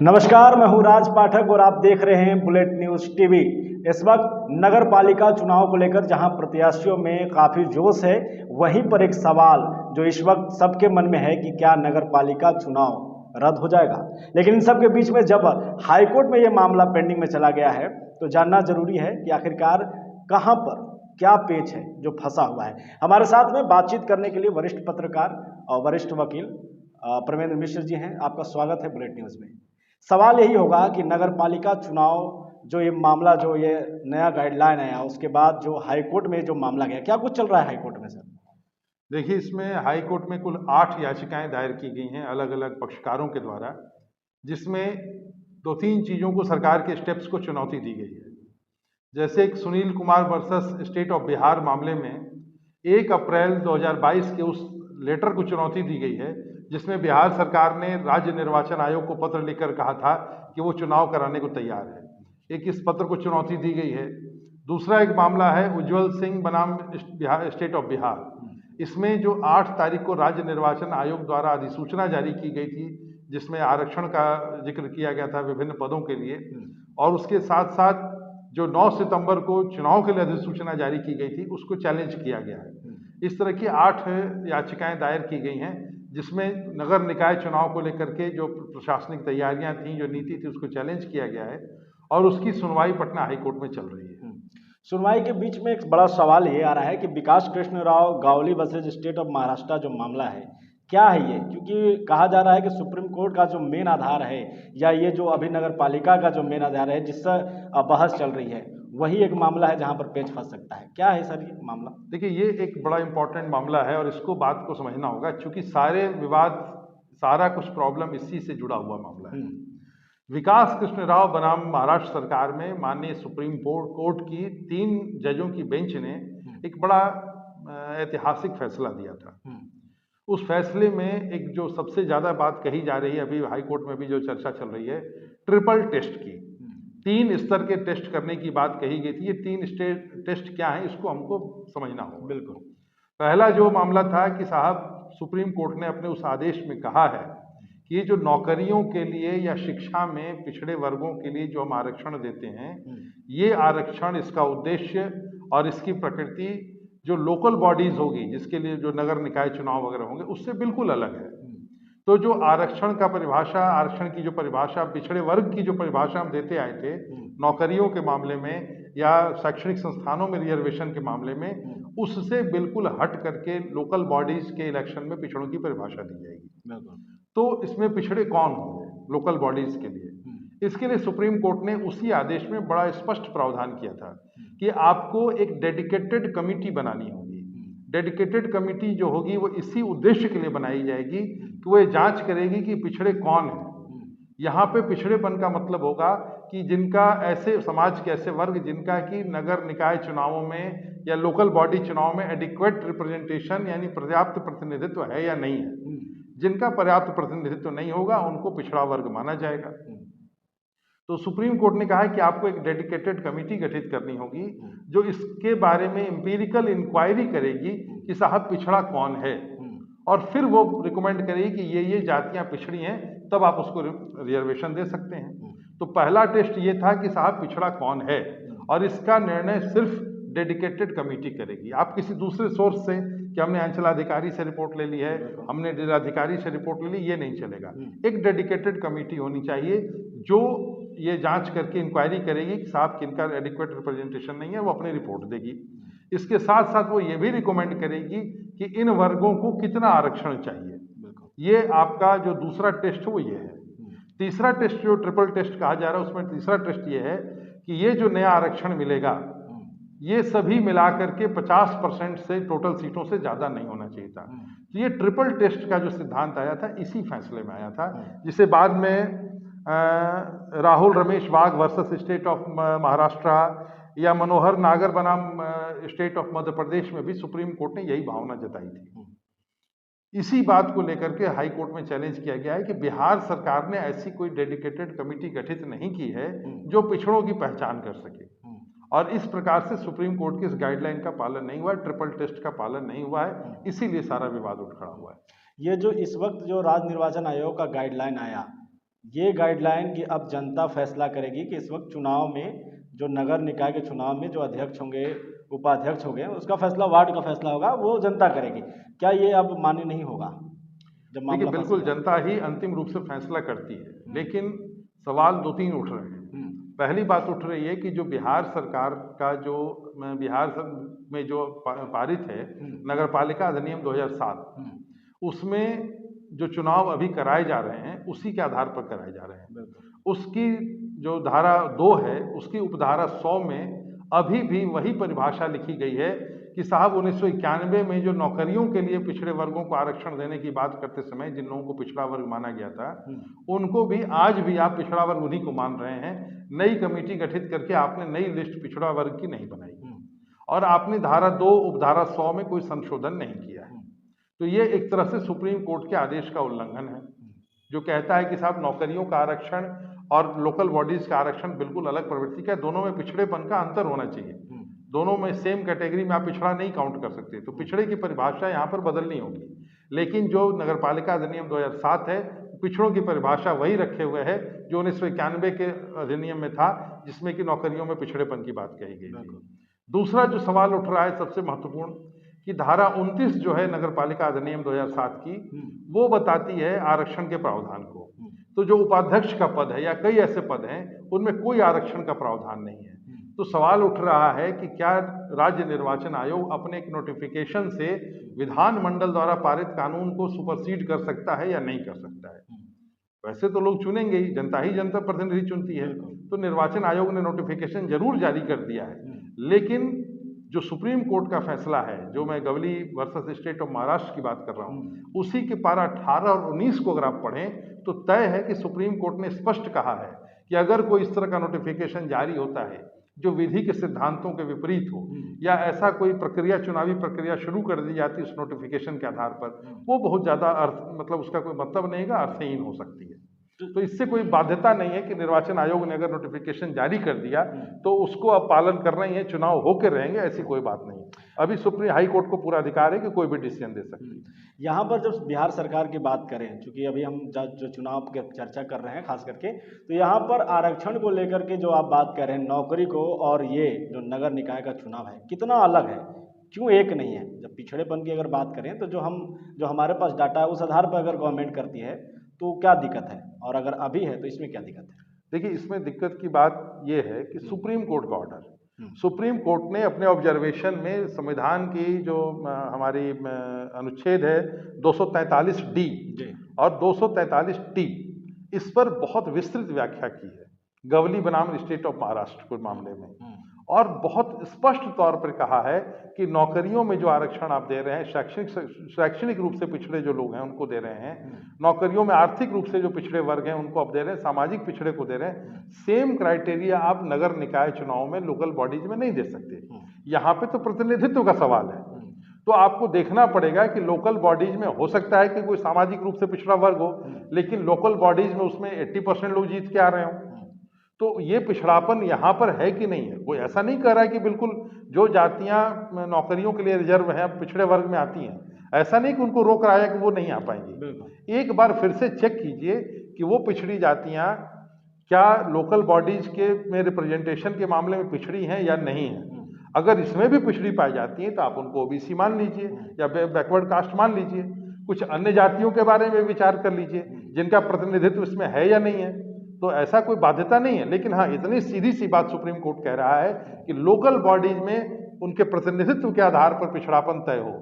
नमस्कार, मैं हूं राज पाठक और आप देख रहे हैं बुलेट न्यूज टीवी। इस वक्त नगर पालिका चुनाव को लेकर जहां प्रत्याशियों में काफी जोश है, वहीं पर एक सवाल जो इस वक्त सबके मन में है कि क्या नगर पालिका चुनाव रद्द हो जाएगा। लेकिन इन सब के बीच में जब हाईकोर्ट में यह मामला पेंडिंग में चला गया है तो जानना जरूरी है कि आखिरकार कहां पर क्या पेच है जो फंसा हुआ है। हमारे साथ में बातचीत करने के लिए वरिष्ठ पत्रकार और वरिष्ठ वकील परमेंद्र मिश्र जी हैं। आपका स्वागत है बुलेट न्यूज में। सवाल यही होगा कि नगर पालिका चुनाव जो ये मामला, जो ये नया गाइडलाइन आया, उसके बाद जो हाईकोर्ट में जो मामला गया, क्या कुछ चल रहा है हाईकोर्ट में सर? देखिए, इसमें हाई कोर्ट में कुल 8 याचिकाएं दायर की गई हैं अलग अलग पक्षकारों के द्वारा, जिसमें 2-3 चीज़ों को सरकार के स्टेप्स को चुनौती दी गई है। जैसे एक Sunil Kumar versus state of Bihar मामले में 1 अप्रैल 2022 के उस लेटर को चुनौती दी गई है, जिसमें बिहार सरकार ने राज्य निर्वाचन आयोग को पत्र लिखकर कहा था कि वो चुनाव कराने को तैयार है। एक इस पत्र को चुनौती दी गई है। दूसरा एक मामला है उज्जवल सिंह बनाम स्टेट ऑफ बिहार। इसमें जो 8 तारीख को राज्य निर्वाचन आयोग द्वारा अधिसूचना जारी की गई थी, जिसमें आरक्षण का जिक्र किया गया था विभिन्न पदों के लिए, और उसके साथ साथ जो 9 सितंबर को चुनाव के लिए अधिसूचना जारी की गई थी, उसको चैलेंज किया गया है। इस तरह की 8 याचिकाएं दायर की गई हैं, जिसमें नगर निकाय चुनाव को लेकर के जो प्रशासनिक तैयारियां थी, जो नीति थी, उसको चैलेंज किया गया है और उसकी सुनवाई पटना हाईकोर्ट में चल रही है। सुनवाई के बीच में एक बड़ा सवाल ये आ रहा है कि Vikas Krishna Rao Gawali versus state of Maharashtra जो मामला है, क्या है ये? क्योंकि कहा जा रहा है कि सुप्रीम कोर्ट का जो मेन आधार है, या ये जो अभी नगर पालिका का जो मेन आधार है जिससे बहस चल रही है, वही एक मामला है जहां पर पेच फंस सकता है। क्या है सर ये मामला? देखिए, ये एक बड़ा इंपॉर्टेंट मामला है और इसको बात को समझना होगा, क्योंकि सारे विवाद, सारा कुछ प्रॉब्लम इसी से जुड़ा हुआ मामला है। विकास कृष्ण राव बनाम महाराष्ट्र सरकार में माननीय सुप्रीम कोर्ट की 3 जजों की बेंच ने एक बड़ा ऐतिहासिक फैसला दिया था। उस फैसले में एक जो सबसे ज्यादा बात कही जा रही है, अभी हाई कोर्ट में भी जो चर्चा चल रही है, ट्रिपल टेस्ट की, 3 स्तर के टेस्ट करने की बात कही गई थी। ये 3 टेस्ट क्या है, इसको हमको समझना होगा। बिल्कुल। पहला जो मामला था कि साहब, सुप्रीम कोर्ट ने अपने उस आदेश में कहा है कि ये जो नौकरियों के लिए या शिक्षा में पिछड़े वर्गों के लिए जो हम आरक्षण देते हैं, ये आरक्षण, इसका उद्देश्य और इसकी प्रकृति जो लोकल बॉडीज होगी, जिसके लिए जो नगर निकाय चुनाव वगैरह होंगे, उससे बिल्कुल अलग है। तो जो आरक्षण का परिभाषा, आरक्षण की जो परिभाषा, पिछड़े वर्ग की जो परिभाषा हम देते आए थे नौकरियों के मामले में या शैक्षणिक संस्थानों में रिजर्वेशन के मामले में, उससे बिल्कुल हट करके लोकल बॉडीज के इलेक्शन में पिछड़ों की परिभाषा दी जाएगी। तो इसमें पिछड़े कौन होंगे लोकल बॉडीज के लिए? इसके लिए सुप्रीम कोर्ट ने उसी आदेश में बड़ा स्पष्ट प्रावधान किया था कि आपको एक डेडिकेटेड कमिटी बनानी होगी। डेडिकेटेड कमिटी जो होगी वो इसी उद्देश्य के लिए बनाई जाएगी कि वो ये जांच करेगी कि पिछड़े कौन हैं। यहाँ पे पिछड़ेपन का मतलब होगा कि जिनका, ऐसे समाज के ऐसे वर्ग जिनका कि नगर निकाय चुनावों में या लोकल बॉडी चुनाव में एडिक्वेट रिप्रेजेंटेशन यानी पर्याप्त प्रतिनिधित्व है या नहीं है। जिनका पर्याप्त प्रतिनिधित्व नहीं होगा, उनको पिछड़ा वर्ग माना जाएगा। तो सुप्रीम कोर्ट ने कहा है कि आपको एक डेडिकेटेड कमेटी गठित करनी होगी जो इसके बारे में एम्पिरिकल इंक्वायरी करेगी कि साहब पिछड़ा कौन है, और फिर वो रिकमेंड करेगी कि ये जातियां पिछड़ी हैं, तब आप उसको रिजर्वेशन दे सकते हैं। तो पहला टेस्ट ये था कि साहब पिछड़ा कौन है, और इसका निर्णय सिर्फ डेडिकेटेड कमेटी करेगी। आप किसी दूसरे सोर्स से कि हमने अंचलाधिकारी से रिपोर्ट ले ली है, हमने जिलाधिकारी से रिपोर्ट ले ली, ये नहीं चलेगा। एक डेडिकेटेड कमेटी होनी चाहिए जो ये जांच करके इंक्वायरी करेगी कि साहब किनका एडिक्वेट रिप्रेजेंटेशन नहीं है, वो अपनी रिपोर्ट देगी। इसके साथ साथ वो ये भी रिकमेंड करेगी कि इन वर्गों को कितना आरक्षण चाहिए। ये आपका जो दूसरा टेस्ट वो ये है। तीसरा टेस्ट जो ट्रिपल टेस्ट कहा जा रहा है, उसमें तीसरा टेस्ट ये है कि ये जो नया आरक्षण मिलेगा, ये सभी मिलाकर के 50% से टोटल सीटों से ज्यादा नहीं होना चाहिए था। तो ये ट्रिपल टेस्ट का जो सिद्धांत आया था, इसी फैसले में आया था, जिसे बाद में राहुल रमेश वाघ वर्सेस स्टेट ऑफ महाराष्ट्र या मनोहर नागर बनाम स्टेट ऑफ मध्य प्रदेश में भी सुप्रीम कोर्ट ने यही भावना जताई थी। इसी बात को लेकर के हाई कोर्ट में चैलेंज किया गया है कि बिहार सरकार ने ऐसी कोई डेडिकेटेड कमेटी गठित नहीं की है जो पिछड़ों की पहचान कर सके, और इस प्रकार से सुप्रीम कोर्ट की इस गाइडलाइन का पालन नहीं हुआ है, ट्रिपल टेस्ट का पालन नहीं हुआ है, इसीलिए सारा विवाद उठ खड़ा हुआ है। ये जो इस वक्त जो राज्य निर्वाचन आयोग का गाइडलाइन आया, ये गाइडलाइन की अब जनता फैसला करेगी कि इस वक्त चुनाव में जो नगर निकाय के चुनाव में जो अध्यक्ष होंगे, उपाध्यक्ष होंगे, उसका फैसला वार्ड का फैसला होगा, वो जनता करेगी। क्या ये अब मान्य नहीं होगा जब देखिए, मामला बिल्कुल फंसेगा? जनता ही अंतिम रूप से फैसला करती है, लेकिन सवाल दो तीन उठ रहे हैं। पहली बात उठ रही है कि जो बिहार सरकार का जो में जो पारित है नगर पालिका अधिनियम 2007, उसमें जो चुनाव अभी कराए जा रहे हैं उसी के आधार पर कराए जा रहे हैं। उसकी जो धारा 2 है, उसकी उपधारा 100 में अभी भी वही परिभाषा लिखी गई है कि साहब 1991 में जो नौकरियों के लिए पिछड़े वर्गों को आरक्षण देने की बात करते समय जिन लोगों को पिछड़ा वर्ग माना गया था, उनको भी आज भी आप पिछड़ा वर्ग उन्हीं को मान रहे हैं। नई कमेटी गठित करके आपने नई लिस्ट पिछड़ा वर्ग की नहीं बनाई और आपने धारा 2 उपधारा 100 में कोई संशोधन नहीं किया है। तो ये एक तरह से सुप्रीम कोर्ट के आदेश का उल्लंघन है, जो कहता है कि साहब नौकरियों का आरक्षण और लोकल बॉडीज का आरक्षण बिल्कुल अलग प्रवृत्ति का है, दोनों में पिछड़ेपन का अंतर होना चाहिए। दोनों में सेम कैटेगरी में आप पिछड़ा नहीं काउंट कर सकते, तो पिछड़े की परिभाषा यहाँ पर बदलनी होगी। लेकिन जो नगरपालिका अधिनियम 2007 है, पिछड़ों की परिभाषा वही रखे हुए है जो 1991 के अधिनियम में था, जिसमें कि नौकरियों में पिछड़ेपन की बात कही गई थी। दूसरा जो सवाल उठ रहा है सबसे महत्वपूर्ण, कि धारा 29 जो है नगरपालिका अधिनियम 2007 की, वो बताती है आरक्षण के प्रावधान को। तो जो उपाध्यक्ष का पद है या कई ऐसे पद हैं, उनमें कोई आरक्षण का प्रावधान नहीं है। तो सवाल उठ रहा है कि क्या राज्य निर्वाचन आयोग अपने एक नोटिफिकेशन से विधानमंडल द्वारा पारित कानून को सुपरसीड कर सकता है या नहीं कर सकता है। वैसे तो लोग चुनेंगे ही, जनता ही जनता प्रतिनिधि चुनती है, तो निर्वाचन आयोग ने नोटिफिकेशन जरूर जारी कर दिया है। लेकिन जो सुप्रीम कोर्ट का फैसला है, जो मैं Gawli versus state of Maharashtra की बात कर रहा हूँ, उसी के पारा 18 और 19 को अगर आप पढ़ें तो तय है कि सुप्रीम कोर्ट ने स्पष्ट कहा है कि अगर कोई इस तरह का नोटिफिकेशन जारी होता है जो विधि के सिद्धांतों के विपरीत हो, या ऐसा कोई प्रक्रिया, चुनावी प्रक्रिया शुरू कर दी जाती है उस नोटिफिकेशन के आधार पर, वो बहुत ज्यादा मतलब उसका कोई मतलब नहीं है, अर्थहीन हो सकती है। तो इससे कोई बाध्यता नहीं है कि निर्वाचन आयोग ने अगर नोटिफिकेशन जारी कर दिया तो उसको अब पालन करना ही है, चुनाव होकर रहेंगे, ऐसी कोई बात नहीं। अभी सुप्रीम हाई कोर्ट को पूरा अधिकार है कि कोई भी डिसीजन दे सकती है। यहाँ पर जब बिहार सरकार की बात करें, चूंकि अभी हम जो चुनाव की चर्चा कर रहे हैं खास करके, तो यहाँ पर आरक्षण को लेकर के जो आप बात कर रहे हैं, नौकरी को और ये जो नगर निकाय का चुनाव है, कितना अलग है, क्यों एक नहीं है? जब पिछड़ेपन की अगर बात करें तो जो हमारे पास डाटा है उस आधार पर अगर गवर्नमेंट करती है तो क्या दिक्कत है, और अगर अभी है तो इसमें क्या दिक्कत है? देखिए, इसमें दिक्कत की बात यह है कि सुप्रीम कोर्ट का ऑर्डर, सुप्रीम कोर्ट ने अपने ऑब्जर्वेशन में संविधान की जो हमारी अनुच्छेद है 243 डी और 243 टी, इस पर बहुत विस्तृत व्याख्या की है गवली बनाम स्टेट ऑफ महाराष्ट्र के मामले में, और बहुत स्पष्ट तौर पर कहा है कि नौकरियों में जो आरक्षण आप दे रहे हैं, शैक्षणिक रूप से पिछड़े जो लोग हैं उनको दे रहे हैं, नौकरियों में आर्थिक रूप से जो पिछड़े वर्ग हैं उनको आप दे रहे हैं, सामाजिक पिछड़े को दे रहे हैं। सेम क्राइटेरिया आप नगर निकाय चुनाव में, लोकल बॉडीज में नहीं दे सकते। यहाँ पे तो प्रतिनिधित्व का सवाल है, तो आपको देखना पड़ेगा कि लोकल बॉडीज में हो सकता है कि कोई सामाजिक रूप से पिछड़ा वर्ग हो, लेकिन लोकल बॉडीज में उसमें 80% लोग जीत के आ रहे हो। तो ये पिछड़ापन यहाँ पर है कि नहीं है? कोई ऐसा नहीं कह रहा है कि बिल्कुल जो जातियां नौकरियों के लिए रिजर्व हैं पिछड़े वर्ग में आती हैं, ऐसा नहीं कि उनको रोक रहा है कि वो नहीं आ पाएंगी। एक बार फिर से चेक कीजिए कि वो पिछड़ी जातियां क्या लोकल बॉडीज के में रिप्रेजेंटेशन के मामले में पिछड़ी हैं या नहीं है। अगर इसमें भी पिछड़ी पाई जाती है तो आप उनको ओबीसी मान लीजिए या बैकवर्ड कास्ट मान लीजिए, कुछ अन्य जातियों के बारे में विचार कर लीजिए जिनका प्रतिनिधित्व इसमें है या नहीं है। तो ऐसा कोई बाध्यता नहीं है, लेकिन हाँ, इतनी सीधी सी बात सुप्रीम कोर्ट कह रहा है कि लोकल बॉडीज में उनके प्रतिनिधित्व के आधार पर पिछड़ापन तय हो,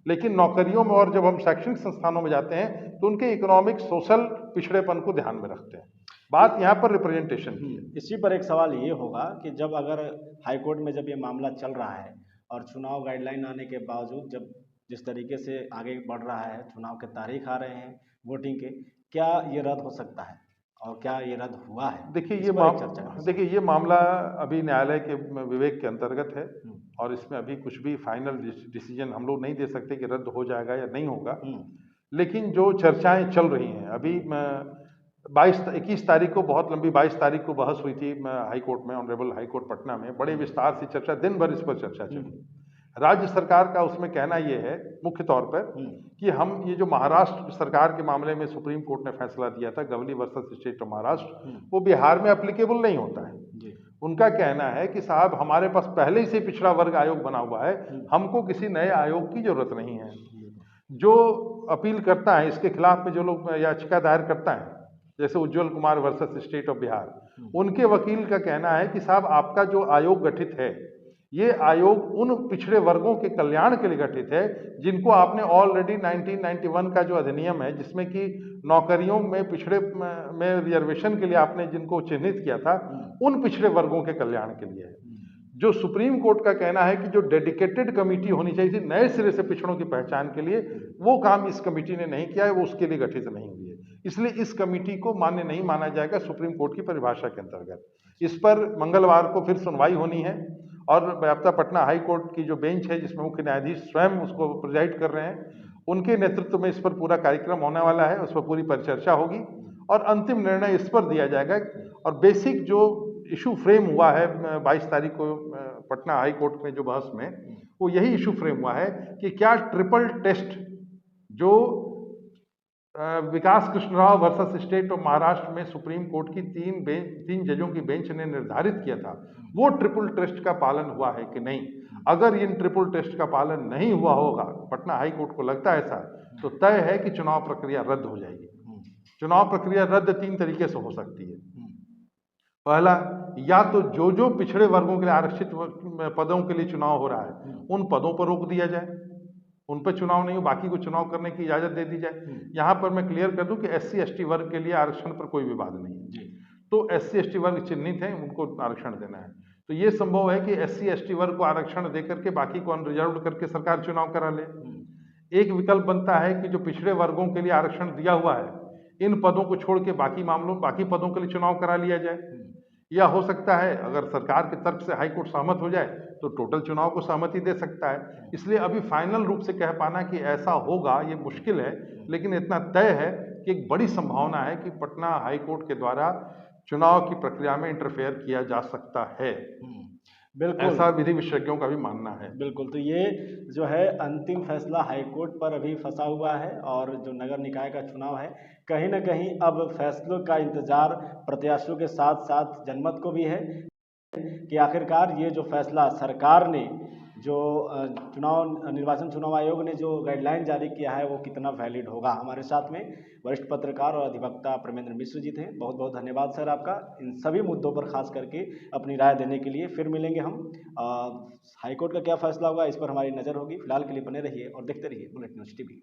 लेकिन नौकरियों में और जब हम शैक्षणिक संस्थानों में जाते हैं तो उनके इकोनॉमिक सोशल पिछड़ेपन को ध्यान में रखते हैं। बात यहाँ पर रिप्रेजेंटेशन की है। इसी पर एक सवाल ये होगा कि जब अगर हाईकोर्ट में जब ये मामला चल रहा है और चुनाव गाइडलाइन आने के बावजूद जब जिस तरीके से आगे बढ़ रहा है, चुनाव के तारीख आ रहे हैं वोटिंग के, क्या ये रद्द हो सकता है और क्या ये रद्द हुआ है? देखिए ये मामला अभी न्यायालय के विवेक के अंतर्गत है और इसमें अभी कुछ भी फाइनल डिसीजन हम लोग नहीं दे सकते कि रद्द हो जाएगा या नहीं होगा। लेकिन जो चर्चाएं चल रही हैं, अभी 21 तारीख को, बहुत लंबी 22 तारीख को बहस हुई थी हाई कोर्ट में, ऑनरेबल हाई कोर्ट पटना में, बड़े विस्तार से चर्चा, दिन भर इस पर चर्चा चली। राज्य सरकार का उसमें कहना ये है मुख्य तौर पर कि हम ये जो महाराष्ट्र सरकार के मामले में सुप्रीम कोर्ट ने फैसला दिया था, Gawli versus state of Maharashtra, वो बिहार में एप्लीकेबल नहीं होता है। उनका कहना है कि साहब हमारे पास पहले ही से पिछड़ा वर्ग आयोग बना हुआ है, हमको किसी नए आयोग की जरूरत नहीं है। जो अपील करता है इसके खिलाफ में, जो लोग याचिका दायर करता है, जैसे Ujjwal Kumar versus state of Bihar, उनके वकील का कहना है कि साहब आपका जो आयोग गठित है, ये आयोग उन पिछड़े वर्गों के कल्याण के लिए गठित है जिनको आपने ऑलरेडी 1991 का जो अधिनियम है, जिसमें कि नौकरियों में पिछड़े में रिजर्वेशन के लिए आपने जिनको चिन्हित किया था, उन पिछड़े वर्गों के कल्याण के लिए है। जो सुप्रीम कोर्ट का कहना है कि जो डेडिकेटेड कमेटी होनी चाहिए थी नए सिरे से पिछड़ों की पहचान के लिए, वो काम इस कमेटी ने नहीं किया है, वो उसके लिए गठित नहीं हुई है, इसलिए इस कमेटी को मान्य नहीं माना जाएगा सुप्रीम कोर्ट की परिभाषा के अंतर्गत। इस पर मंगलवार को फिर सुनवाई होनी है और व्याप्ता पटना हाई कोर्ट की जो बेंच है, जिसमें मुख्य न्यायाधीश स्वयं उसको प्रिजाइड कर रहे हैं, उनके नेतृत्व में इस पर पूरा कार्यक्रम होने वाला है। उस पर पूरी परिचर्चा होगी और अंतिम निर्णय इस पर दिया जाएगा। और बेसिक जो इशू फ्रेम हुआ है 22 तारीख को पटना हाई कोर्ट में जो बहस में, वो यही इशू फ्रेम हुआ है कि क्या ट्रिपल टेस्ट जो Vikas Krishna Rao versus state of Maharashtra में सुप्रीम कोर्ट की तीन जजों की बेंच ने निर्धारित किया था, वो ट्रिपल टेस्ट का पालन हुआ है कि नहीं। अगर इन ट्रिपल टेस्ट का पालन नहीं हुआ होगा, पटना हाई कोर्ट को लगता है ऐसा, तो तय है कि चुनाव प्रक्रिया रद्द हो जाएगी। चुनाव प्रक्रिया रद्द 3 तरीके से हो सकती है। पहला, या तो जो पिछड़े वर्गों के लिए आरक्षित पदों के लिए चुनाव हो रहा है, उन पदों पर रोक दिया जाए, उन पर चुनाव नहीं हो, बाकी को चुनाव करने की इजाजत दे दी जाए। यहां पर मैं क्लियर कर दूं कि SC ST वर्ग के लिए आरक्षण पर कोई विवाद नहीं है, तो SC ST वर्ग चिन्हित हैं, उनको आरक्षण देना है। तो ये संभव है कि SC ST वर्ग को आरक्षण देकर के बाकी को अनरिजर्व करके सरकार चुनाव करा ले। एक विकल्प बनता है कि जो पिछड़े वर्गों के लिए आरक्षण दिया हुआ है, इन पदों को छोड़ के बाकी पदों के लिए चुनाव करा लिया जाए। या हो सकता है अगर सरकार के तर्क से हाईकोर्ट सहमत हो जाए तो टोटल चुनाव को सहमति दे सकता है। इसलिए अभी फाइनल रूप से कह पाना कि ऐसा होगा ये मुश्किल है, लेकिन इतना तय है कि एक बड़ी संभावना है कि पटना हाईकोर्ट के द्वारा चुनाव की प्रक्रिया में इंटरफेयर किया जा सकता है। बिल्कुल, ऐसा विधि विशेषज्ञों का भी मानना है। बिल्कुल, तो ये जो है अंतिम फैसला हाईकोर्ट पर अभी फंसा हुआ है और जो नगर निकाय का चुनाव है, कहीं ना कहीं अब फैसलों का इंतजार प्रत्याशियों के साथ साथ जनमत को भी है कि आखिरकार ये जो फैसला सरकार ने जो निर्वाचन चुनाव आयोग ने जो गाइडलाइन जारी किया है वो कितना वैलिड होगा। हमारे साथ में वरिष्ठ पत्रकार और अधिवक्ता प्रेमेंद्र मिश्र जी थे। बहुत बहुत धन्यवाद सर आपका इन सभी मुद्दों पर खास करके अपनी राय देने के लिए। फिर मिलेंगे हम। हाईकोर्ट का क्या फैसला होगा इस पर हमारी नज़र होगी। फिलहाल के लिए बने रहिए और देखते रहिए बुलेट न्यूज़ TV।